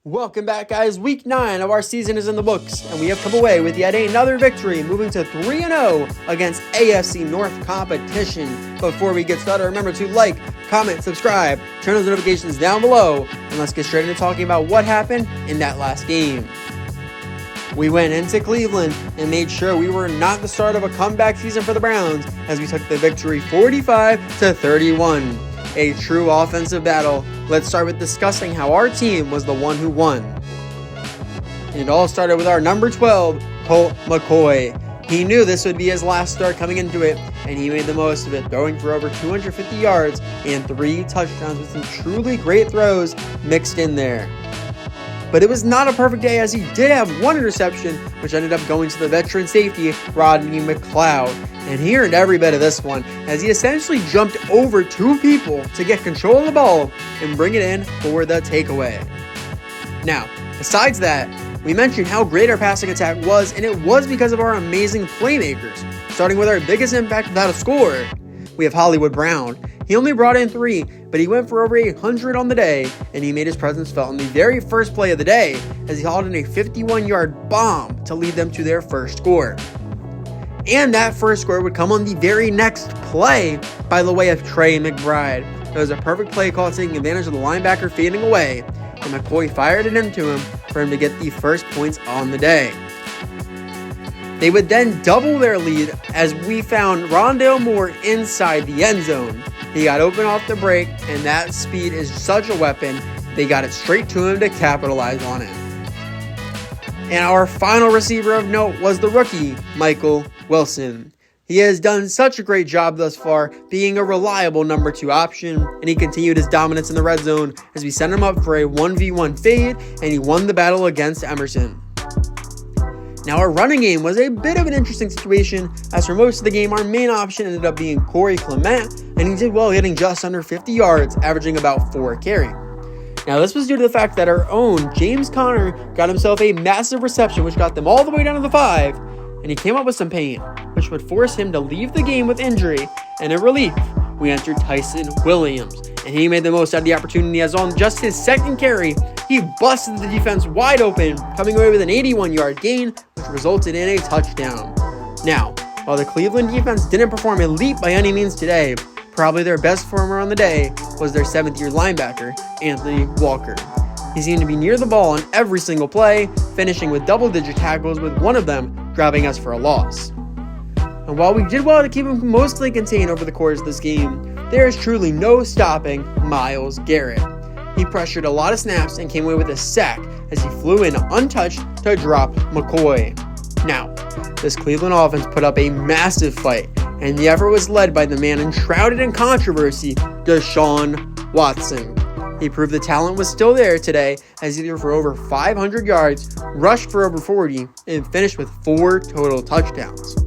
Welcome back, guys. Week 9 of our season is in the books, and we have come away with yet another victory, moving to 3-0 against AFC North competition. Before we get started, remember to like, comment, subscribe, turn those notifications down below, and let's get straight into talking about what happened in that last game. We went into Cleveland and made sure we were not the start of a comeback season for the Browns as we took the victory 45-31. A true offensive battle. Let's start with discussing how our team was the one who won. It all started with our number 12, Colt McCoy. He knew this would be his last start coming into it, and he made the most of it, throwing for over 250 yards and 3 touchdowns with some truly great throws mixed in there. But it was not a perfect day, as he did have one interception, which ended up going to the veteran safety, Rodney McLeod. And he earned every bit of this one, as he essentially jumped over 2 people to get control of the ball and bring it in for the takeaway. Now, besides that, we mentioned how great our passing attack was, and it was because of our amazing playmakers. Starting with our biggest impact without a score, we have Hollywood Brown. He only brought in 3, but he went for over 100 on the day, and he made his presence felt in the very first play of the day as he hauled in a 51-yard bomb to lead them to their first score. And that first score would come on the very next play by the way of Trey McBride. It was a perfect play call taking advantage of the linebacker fading away, and McCoy fired it into him for him to get the first points on the day. They would then double their lead as we found Rondale Moore inside the end zone. He got open off the break, and that speed is such a weapon, they got it straight to him to capitalize on it. And our final receiver of note was the rookie, Michael Wilson. He has done such a great job thus far, being a reliable number 2 option, and he continued his dominance in the red zone as we sent him up for a 1v1 fade, and he won the battle against Emerson. Now, our running game was a bit of an interesting situation, as for most of the game, our main option ended up being Corey Clement, and he did well, hitting just under 50 yards, averaging about 4 a carry. Now, this was due to the fact that our own James Conner got himself a massive reception, which got them all the way down to the 5, and he came up with some pain, which would force him to leave the game with injury, and in relief, we entered Tyson Williams, and he made the most out of the opportunity as on just his second carry, he busted the defense wide open, coming away with an 81-yard gain, which resulted in a touchdown. Now, while the Cleveland defense didn't perform elite by any means today, probably their best performer on the day was their 7th-year linebacker, Anthony Walker. He seemed to be near the ball on every single play, finishing with double-digit tackles, with one of them driving us for a loss. And while we did well to keep him mostly contained over the course of this game, there is truly no stopping Myles Garrett. He pressured a lot of snaps and came away with a sack as he flew in untouched to drop McCoy. Now, this Cleveland offense put up a massive fight, and the effort was led by the man enshrouded in controversy, Deshaun Watson. He proved the talent was still there today as he threw for over 500 yards, rushed for over 40, and finished with 4 total touchdowns.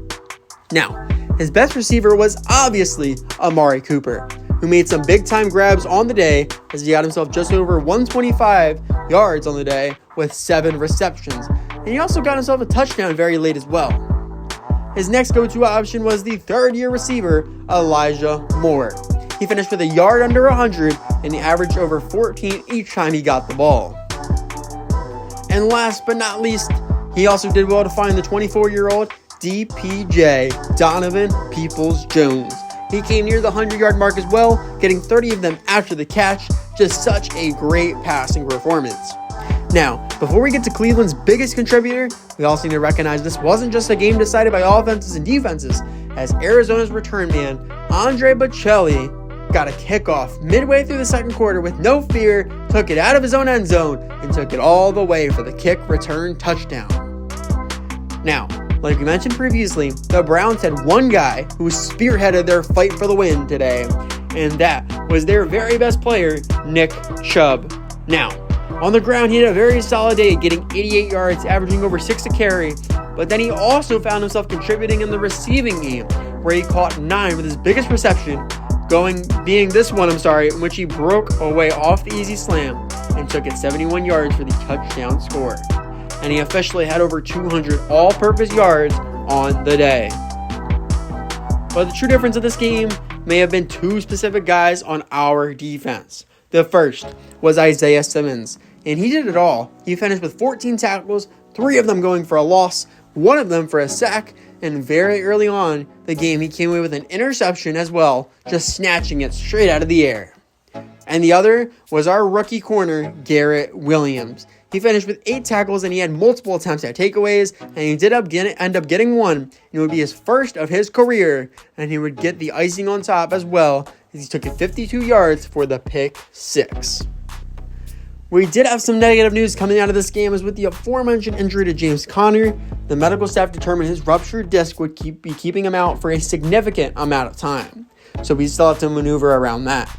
Now, his best receiver was obviously Amari Cooper, who made some big-time grabs on the day as he got himself just over 125 yards on the day with 7 receptions, and he also got himself a touchdown very late as well. His next go-to option was the 3rd-year receiver, Elijah Moore. He finished with a yard under 100, and he averaged over 14 each time he got the ball. And last but not least, he also did well to find the 24-year-old DPJ, Donovan Peoples-Jones. He came near the 100-yard mark as well, getting 30 of them after the catch. Just such a great passing performance. Now, before we get to Cleveland's biggest contributor, we also need to recognize this wasn't just a game decided by offenses and defenses, as Arizona's return man, Andre Bocelli, got a kickoff midway through the second quarter with no fear, took it out of his own end zone, and took it all the way for the kick return touchdown. Now, like we mentioned previously, the Browns had one guy who spearheaded their fight for the win today, and that was their very best player, Nick Chubb. Now, on the ground, he had a very solid day, getting 88 yards, averaging over 6 a carry, but then he also found himself contributing in the receiving game, where he caught 9 with his biggest reception, being this one, in which he broke away off the easy slam and took it 71 yards for the touchdown score. And he officially had over 200 all-purpose yards on the day. But the true difference of this game may have been 2 specific guys on our defense. The first was Isaiah Simmons. and he did it all. He finished with 14 tackles, 3 of them going for a loss, 1 of them for a sack, and very early on the game he came away with an interception as well, just snatching it straight out of the air. And the other was our rookie corner, Garrett Williams. He finished with 8 tackles and he had multiple attempts at takeaways, and he did end up getting 1. And it would be his first of his career, and he would get the icing on top as well, as he took it 52 yards for the pick 6. We did have some negative news coming out of this game, as with the aforementioned injury to James Conner, the medical staff determined his ruptured disc would be keeping him out for a significant amount of time. So we still have to maneuver around that.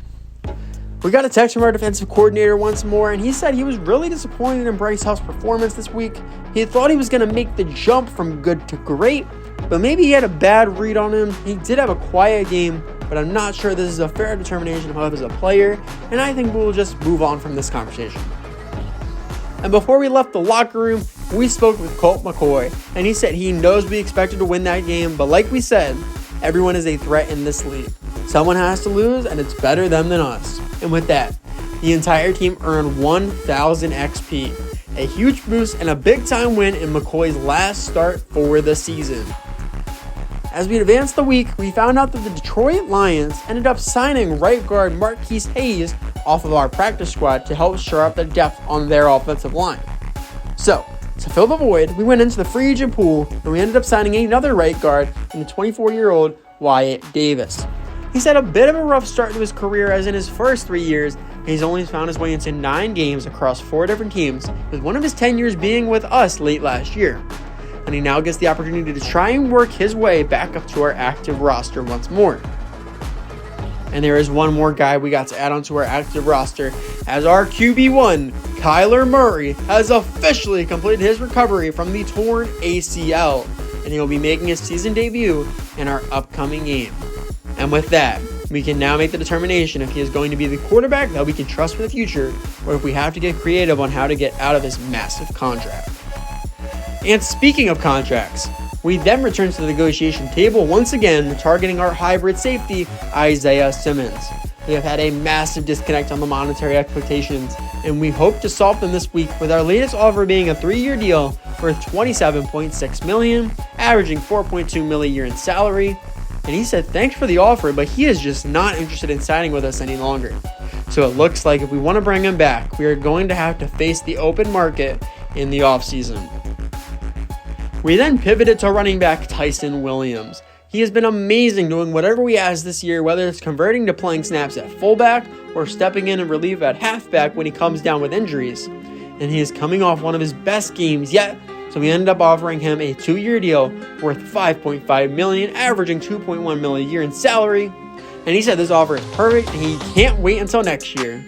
We got a text from our defensive coordinator once more, and he said he was really disappointed in Bryce Huff's performance this week. He thought he was going to make the jump from good to great, but maybe he had a bad read on him. He did have a quiet game, but I'm not sure this is a fair determination of Huff as a player, and I think we'll just move on from this conversation. And before we left the locker room, we spoke with Colt McCoy, and he said he knows we expected to win that game, but like we said, everyone is a threat in this league. Someone has to lose, and it's better them than us. And with that, the entire team earned 1,000 XP, a huge boost and a big-time win in McCoy's last start for the season. As we advanced the week, we found out that the Detroit Lions ended up signing right guard Marquise Hayes off of our practice squad to help shore up the depth on their offensive line. So, to fill the void, we went into the free agent pool and we ended up signing another right guard in the 24-year-old Wyatt Davis. He's had a bit of a rough start to his career, as in his first 3 years, he's only found his way into 9 games across 4 different teams, with one of his 10 years being with us late last year. And he now gets the opportunity to try and work his way back up to our active roster once more. And there is one more guy we got to add onto our active roster, as our QB1, Kyler Murray, has officially completed his recovery from the torn ACL, and he will be making his season debut in our upcoming game. And with that, we can now make the determination if he is going to be the quarterback that we can trust for the future, or if we have to get creative on how to get out of this massive contract. And speaking of contracts, we then return to the negotiation table once again, targeting our hybrid safety, Isaiah Simmons. We have had a massive disconnect on the monetary expectations, and we hope to solve them this week, with our latest offer being a 3-year deal worth $27.6 million, averaging $4.2 million a year in salary. And he said thanks for the offer, but he is just not interested in signing with us any longer. So it looks like if we want to bring him back, we are going to have to face the open market in the offseason. We then pivoted to running back Tyson Williams. He has been amazing doing whatever we ask this year, whether it's converting to playing snaps at fullback or stepping in and relief at halfback when he comes down with injuries. And he is coming off one of his best games yet, so we ended up offering him a 2-year deal worth $5.5 million, averaging $2.1 million a year in salary. And he said this offer is perfect and he can't wait until next year.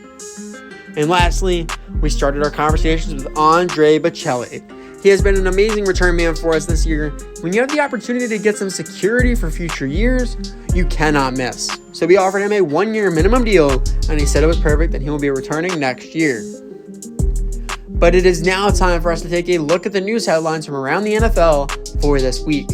And lastly, we started our conversations with Andre Bocelli. He has been an amazing return man for us this year. When you have the opportunity to get some security for future years, you cannot miss. So we offered him a 1-year minimum deal, and he said it was perfect and he will be returning next year. But it is now time for us to take a look at the news headlines from around the NFL for this week.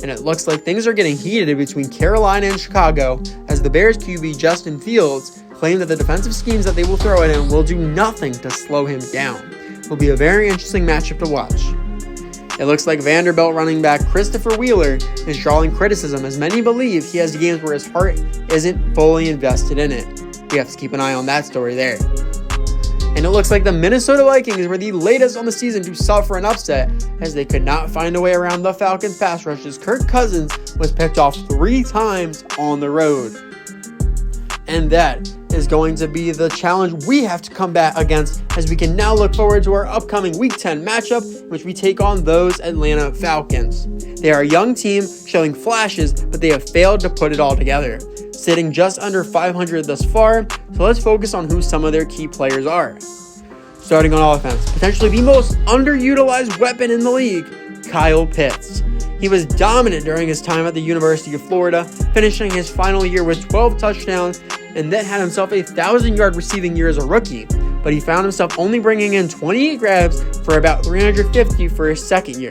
And it looks like things are getting heated between Carolina and Chicago, as the Bears QB Justin Fields claimed that the defensive schemes that they will throw at him will do nothing to slow him down. It will be a very interesting matchup to watch. It looks like Vanderbilt running back Christopher Wheeler is drawing criticism, as many believe he has games where his heart isn't fully invested in it. We have to keep an eye on that story there. And it looks like the Minnesota Vikings were the latest on the season to suffer an upset, as they could not find a way around the Falcons' pass rush, as Kirk Cousins was picked off 3 times on the road. And that is going to be the challenge we have to combat against, as we can now look forward to our upcoming Week 10 matchup, in which we take on those Atlanta Falcons. They are a young team showing flashes, but they have failed to put it all together, sitting just under 500 thus far, so let's focus on who some of their key players are. Starting on offense, potentially the most underutilized weapon in the league, Kyle Pitts. He was dominant during his time at the University of Florida, finishing his final year with 12 touchdowns, and then had himself a 1,000-yard receiving year as a rookie, but he found himself only bringing in 28 grabs for about 350 for his second year.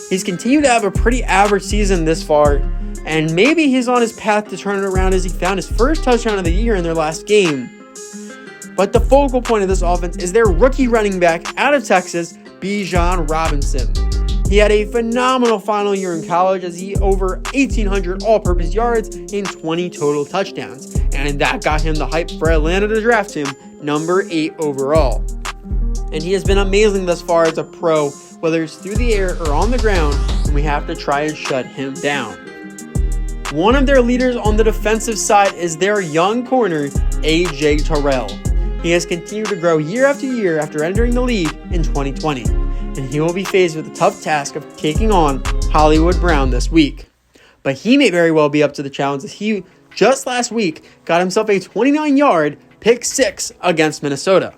He's continued to have a pretty average season this far, and maybe he's on his path to turn it around, as he found his first touchdown of the year in their last game. But the focal point of this offense is their rookie running back out of Texas, Bijan Robinson. He had a phenomenal final year in college as he over 1,800 all-purpose yards and 20 total touchdowns. And that got him the hype for Atlanta to draft him number 8 overall. And he has been amazing thus far as a pro, whether it's through the air or on the ground, and we have to try and shut him down. One of their leaders on the defensive side is their young corner, A.J. Terrell. He has continued to grow year after year after entering the league in 2020, and he will be faced with the tough task of taking on Hollywood Brown this week. But he may very well be up to the challenge as he, just last week, got himself a 29-yard pick 6 against Minnesota.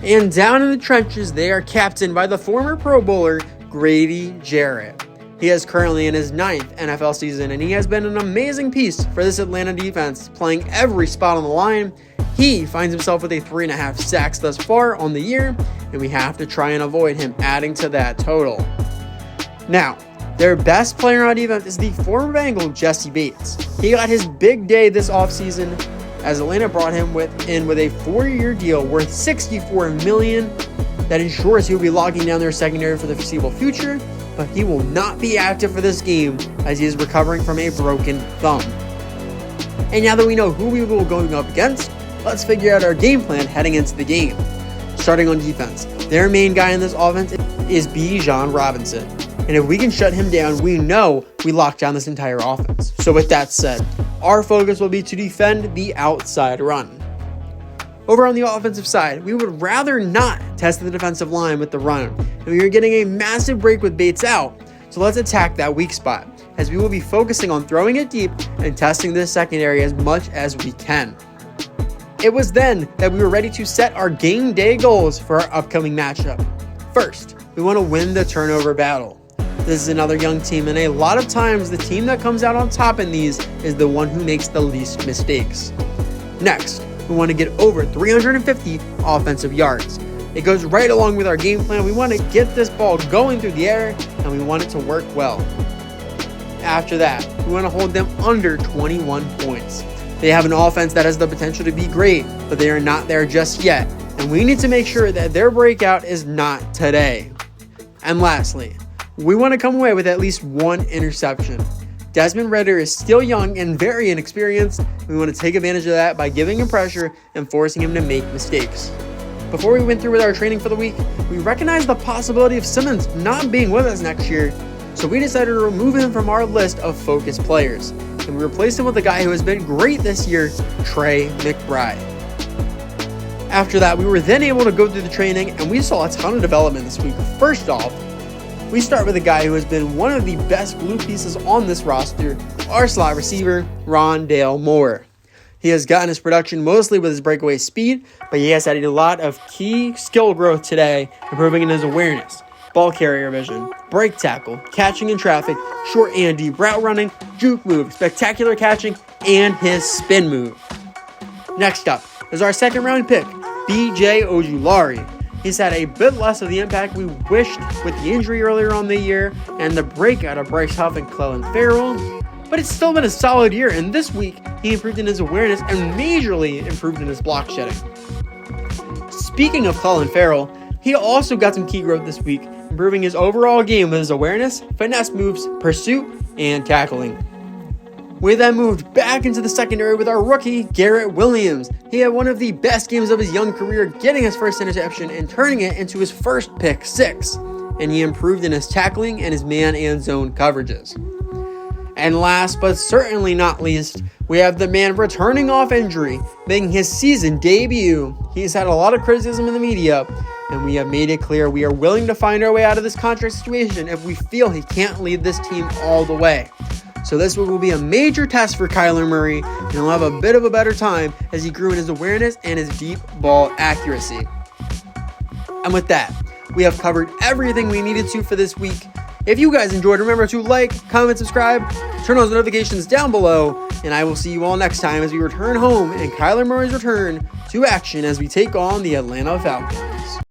And down in the trenches, they are captained by the former Pro Bowler, Grady Jarrett. He is currently in his 9th NFL season, and he has been an amazing piece for this Atlanta defense, playing every spot on the line. He finds himself with a 3.5 sacks thus far on the year, and we have to try and avoid him adding to that total. Now, their best player on defense is the former Bengal, Jesse Bates. He got his big day this offseason as Atlanta brought him in with a 4-year deal worth $64 million that ensures he will be locking down their secondary for the foreseeable future, but he will not be active for this game as he is recovering from a broken thumb. And now that we know who we will be going up against, let's figure out our game plan heading into the game. Starting on defense, their main guy in this offense is Bijan Robinson. And if we can shut him down, we know we lock down this entire offense. So with that said, our focus will be to defend the outside run. Over on the offensive side, we would rather not test the defensive line with the run, and we are getting a massive break with Bates out, so let's attack that weak spot, as we will be focusing on throwing it deep and testing this secondary as much as we can. It was then that we were ready to set our game day goals for our upcoming matchup. First, we want to win the turnover battle. This is another young team, and a lot of times the team that comes out on top in these is the one who makes the least mistakes. Next, we want to get over 350 offensive yards. It goes right along with our game plan. We want to get this ball going through the air, and we want it to work well. After that, we want to hold them under 21 points. They have an offense that has the potential to be great, but they are not there just yet, and we need to make sure that their breakout is not today. And lastly, we want to come away with at least one interception. Desmond Ridder is still young and very inexperienced. We want to take advantage of that by giving him pressure and forcing him to make mistakes. Before we went through with our training for the week, we recognized the possibility of Simmons not being with us next year, so we decided to remove him from our list of focus players, and we replaced him with a guy who has been great this year, Trey McBride. After that, we were then able to go through the training, and we saw a ton of development this week. First off, we start with a guy who has been one of the best glue pieces on this roster, our slot receiver, Rondale Moore. He has gotten his production mostly with his breakaway speed, but he has had a lot of key skill growth today, improving in his awareness, ball carrier vision, break tackle, catching in traffic, short and deep route running, juke move, spectacular catching, and his spin move. Next up is our second round pick, B.J. Ojulari. He's had a bit less of the impact we wished with the injury earlier on the year and the breakout of Bryce Huff and Clelin Ferrell, but it's still been a solid year, and this week he improved in his awareness and majorly improved in his block shedding. Speaking of Clelin Ferrell, he also got some key growth this week, improving his overall game with his awareness, finesse moves, pursuit, and tackling. We then moved back into the secondary with our rookie, Garrett Williams. He had one of the best games of his young career, getting his first interception and turning it into his first pick 6. And he improved in his tackling and his man and zone coverages. And last but certainly not least, we have the man returning off injury, making his season debut. He's had a lot of criticism in the media, and we have made it clear we are willing to find our way out of this contract situation if we feel he can't lead this team all the way. So this will be a major test for Kyler Murray, and he'll have a bit of a better time as he grew in his awareness and his deep ball accuracy. And with that, we have covered everything we needed to for this week. If you guys enjoyed, remember to like, comment, subscribe, turn those notifications down below, and I will see you all next time as we return home and Kyler Murray's return to action as we take on the Atlanta Falcons.